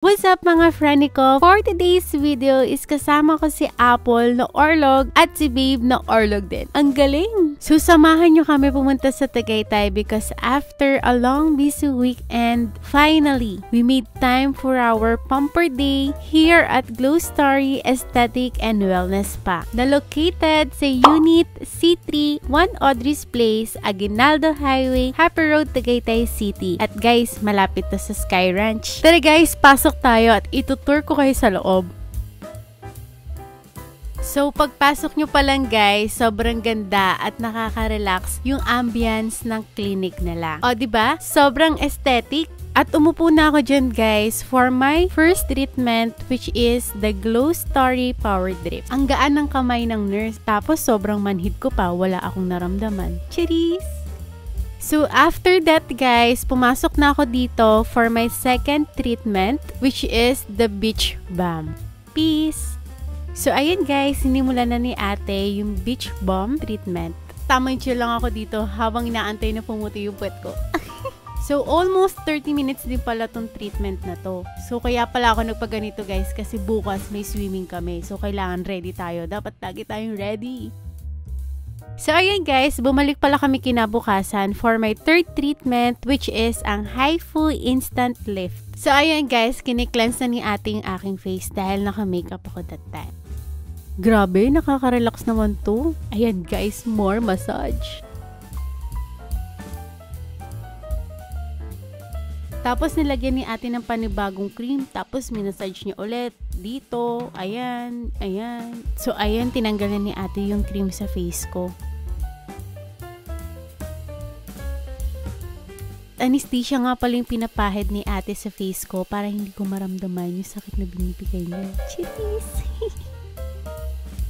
What's up mga friend ko? For today's video is kasama ko si Apple na Orlog at si Babe na Orlog din. Ang galing! So samahan nyo kami pumunta sa Tagaytay because after a long busy weekend, finally, we made time for our pamper day here at Glow Story Aesthetic and Wellness Spa na located sa Unit C3, 1 Audrey's Place, Aguinaldo Highway, Happy Road, Tagaytay City. At guys, malapit to sa Sky Ranch. Tara guys, pasok tayo at itutur ko kayo sa loob. So, pagpasok nyo pa lang guys, sobrang ganda at nakaka-relax yung ambience ng clinic nila. O, diba? Sobrang aesthetic. At umupo na ako dyan guys for my first treatment which is the Glow Story Power Drip. Ang gaan ng kamay ng nurse tapos sobrang manhid ko pa, wala akong naramdaman. Cheers! So, after that guys, pumasok na ako dito for my second treatment which is the beach balm. Peace! So, ayun guys, sinimulan na ni ate yung beach balm treatment. Tamay chill lang ako dito habang inaantay na pumuti yung puwet ko. So, almost 30 minutes din pala tong treatment na to. So, kaya pala ako nagpaganito guys kasi bukas may swimming kami. So, kailangan ready tayo. Dapat lagi tayong ready. So, ayun guys, bumalik pala kami kinabukasan for my third treatment which is ang HIFU Instant Lift. So, ayun guys, kiniklens na ni ate yung aking face dahil naka-makeup ako that time. Grabe, nakaka-relax naman to. Ayan guys, more massage. Tapos nilagyan ni ate ng panibagong cream, tapos minasage niya ulit dito, ayan, ayan. So, ayan, tinanggalan ni ate yung cream sa face ko. Anesthesia nga pala yung pinapahid ni ate sa face ko para hindi ko maramdaman yung sakit na binibigay niya. Cheers!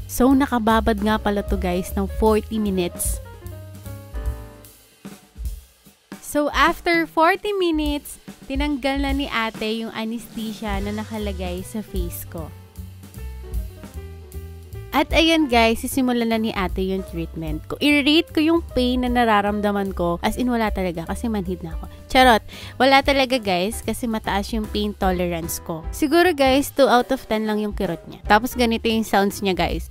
So, nakababad nga pala to guys ng 40 minutes. So, after 40 minutes, tinanggal na ni ate yung anesthesia na nakalagay sa face ko. At ayan guys, sisimulan na ni ate yung treatment ko. I-rate ko yung pain na nararamdaman ko. As in, wala talaga kasi manhid na ako. Charot, wala talaga guys kasi mataas yung pain tolerance ko. Siguro guys, 2 out of 10 lang yung kirot niya. Tapos ganito yung sounds niya guys.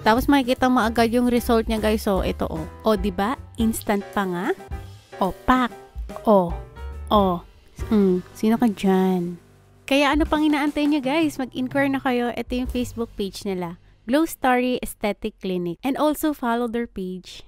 Tapos makikita mo agad yung result niya guys. So, ito oh. O, diba? Instant pa nga. O, pak. O. O. Sino ka dyan? Kaya ano pang inaantay niyo guys? Mag-inquire na kayo. Ito yung Facebook page nila. Glow Story Aesthetic Clinic. And also follow their page.